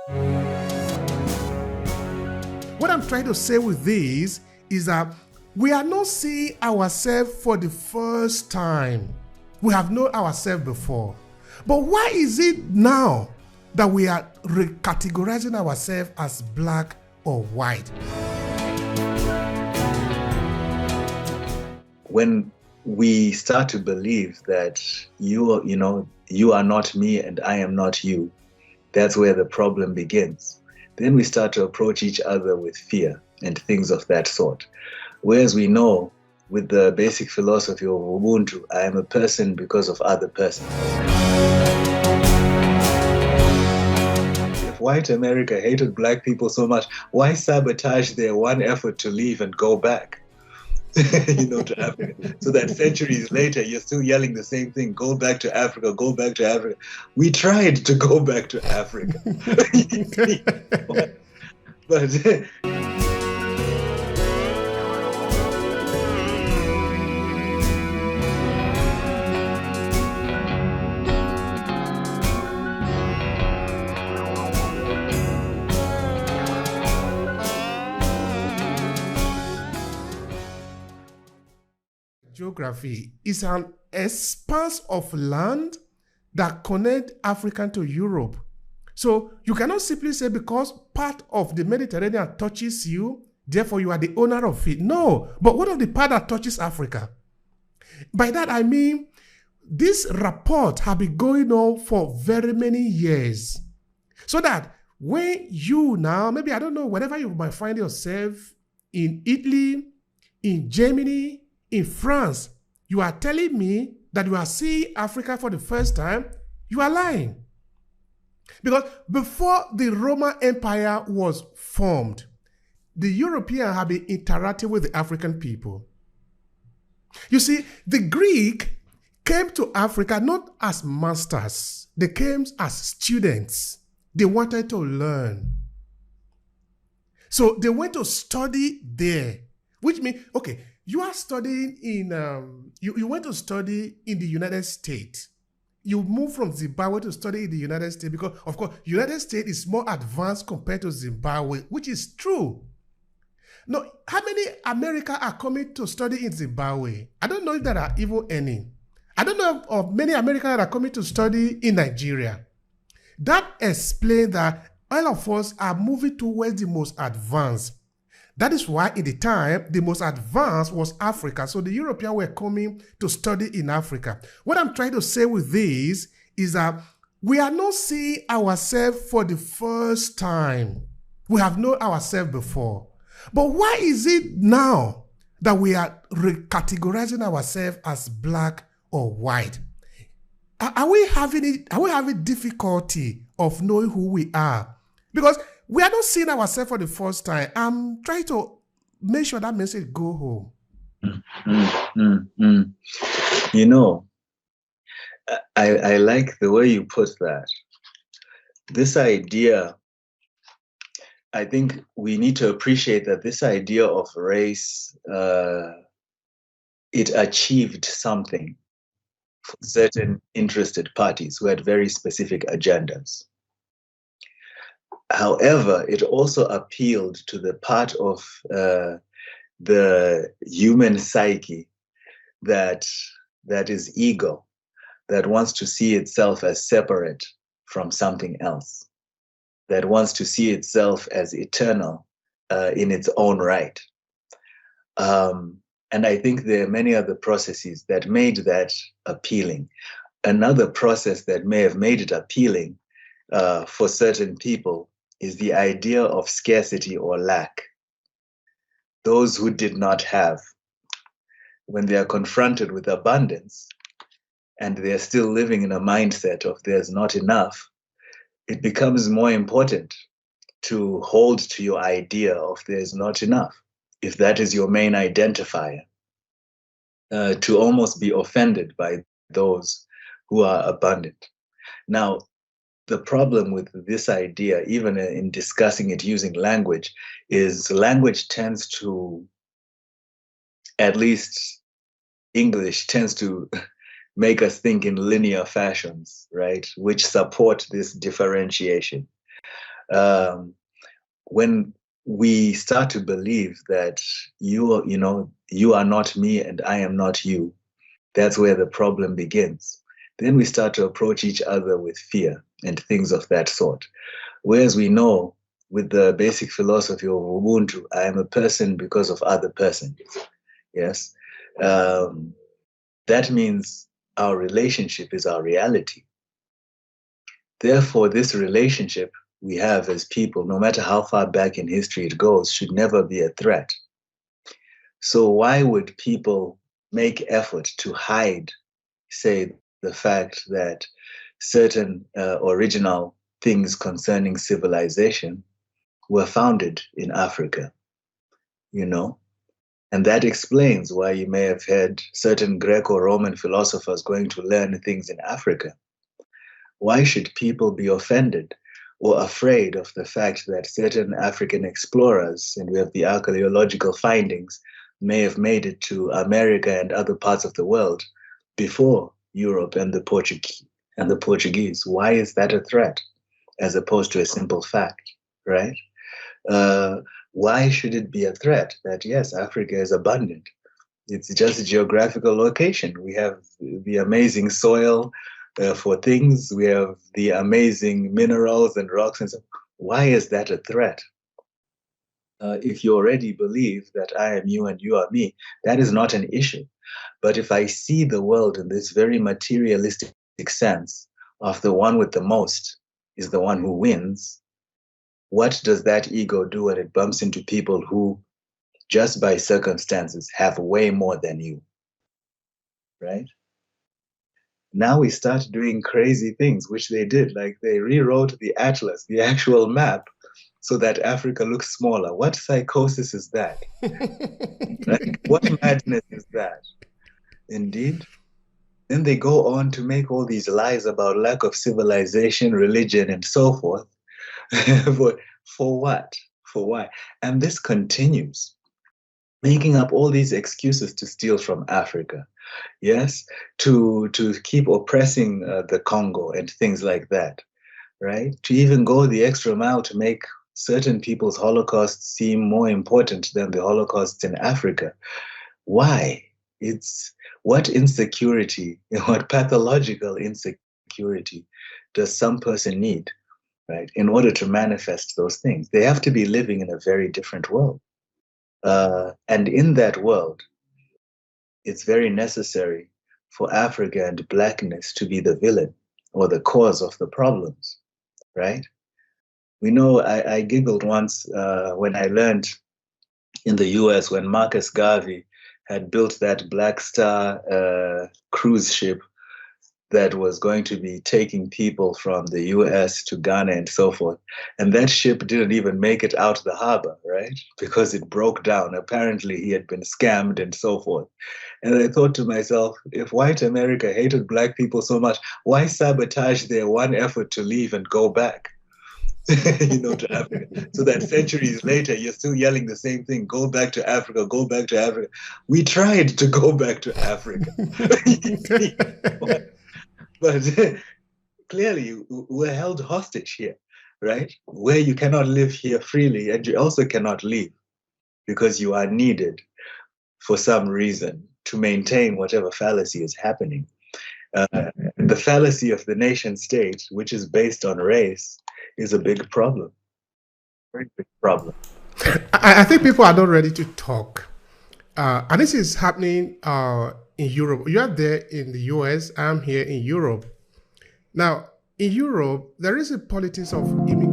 What I'm trying to say with this is that we are not seeing ourselves for the first time. We have known ourselves before. But why is it now that we are recategorizing ourselves as black or white? When we start to believe that you are not me and I am not you, that's where the problem begins. Then we start to approach each other with fear and things of that sort. Whereas we know with the basic philosophy of Ubuntu, I am a person because of other persons. If white America hated black people so much, why sabotage their one effort to leave and go back? To Africa, so that centuries later you're still yelling the same thing: go back to Africa, go back to Africa. We tried to go back to Africa. but Geography is an expanse of land that connect Africa to Europe. So you cannot simply say because part of the Mediterranean touches you, therefore you are the owner of it. No, but what of the part that touches Africa? By that I mean, this rapport has been going on for very many years. So that when you now, maybe I don't know, whenever you might find yourself in Italy, in Germany, in France, you are telling me that you are seeing Africa for the first time, you are lying. Because before the Roman Empire was formed, the Europeans have been interacting with the African people. You see, the Greek came to Africa not as masters, they came as students. They wanted to learn. So they went to study there, which means, okay, you are studying in, you went to study in the United States. You moved from Zimbabwe to study in the United States because, of course, United States is more advanced compared to Zimbabwe, which is true. Now, how many Americans are coming to study in Zimbabwe? I don't know if there are even any. I don't know of many Americans that are coming to study in Nigeria. That explains that all of us are moving towards the most advanced. That is why in the time, the most advanced was Africa. So the Europeans were coming to study in Africa. What I'm trying to say with this is that we are not seeing ourselves for the first time. We have known ourselves before. But why is it now that we are recategorizing ourselves as black or white? Are we having difficulty of knowing who we are? Because we are not seeing ourselves for the first time. I'm trying to make sure that message go home. You know, I like the way you put that. This idea, I think we need to appreciate that this idea of race, it achieved something for certain interested parties who had very specific agendas. However, it also appealed to the part of the human psyche that is ego, that wants to see itself as separate from something else, that wants to see itself as eternal in its own right. And I think there are many other processes that made that appealing. Another process that may have made it appealing for certain people is the idea of scarcity or lack. Those who did not have, when they are confronted with abundance and they're still living in a mindset of there's not enough, it becomes more important to hold to your idea of there's not enough, if that is your main identifier, to almost be offended by those who are abundant. Now, the problem with this idea, even in discussing it using language, is language tends to, at least English tends to make us think in linear fashions, right? Which support this differentiation. When we start to believe that you are not me and I am not you, that's where the problem begins. Then we start to approach each other with fear and things of that sort. Whereas we know with the basic philosophy of Ubuntu, I am a person because of other persons. Yes. That means our relationship is our reality. Therefore, this relationship we have as people, no matter how far back in history it goes, should never be a threat. So why would people make effort to hide, say, the fact that certain original things concerning civilization were founded in Africa, And that explains why you may have had certain Greco-Roman philosophers going to learn things in Africa. Why should people be offended or afraid of the fact that certain African explorers, and we have the archaeological findings, may have made it to America and other parts of the world before Europe and the Portuguese? Why is that a threat as opposed to a simple fact, right? Why should it be a threat that, yes, Africa is abundant? It's just a geographical location. We have the amazing soil for things. We have the amazing minerals and rocks and stuff. Why is that a threat? If you already believe that I am you and you are me, that is not an issue. But if I see the world in this very materialistic sense of the one with the most is the one who wins, what does that ego do when it bumps into people who, just by circumstances, have way more than you, right? Now we start doing crazy things, which they did, like they rewrote the atlas, the actual map, so that Africa looks smaller. What psychosis is that? Like, what madness is that? Indeed. Then they go on to make all these lies about lack of civilization, religion, and so forth. For what? For why? And this continues, making up all these excuses to steal from Africa. Yes, to keep oppressing the Congo and things like that, right? To even go the extra mile to make certain people's Holocaust seem more important than the Holocausts in Africa. Why? It's what insecurity, what pathological insecurity does some person need, right, in order to manifest those things? They have to be living in a very different world. And in that world, it's very necessary for Africa and Blackness to be the villain or the cause of the problems, right? We know, I giggled once when I learned in the US when Marcus Garvey had built that Black Star cruise ship that was going to be taking people from the US to Ghana and so forth. And that ship didn't even make it out of the harbor, right? Because it broke down. Apparently he had been scammed and so forth. And I thought to myself, if white America hated Black people so much, why sabotage their one effort to leave and go back? To Africa, so that centuries later you're still yelling the same thing: go back to Africa, go back to Africa. We tried to go back to Africa. But clearly we're held hostage here, right? Where you cannot live here freely, and you also cannot leave because you are needed for some reason to maintain whatever fallacy is happening. The fallacy of the nation state, which is based on race, is a big problem. Very big problem. I think people are not ready to talk. And this is happening in Europe. You are there in the US, I'm here in Europe. Now, in Europe, there is a politics of immigration.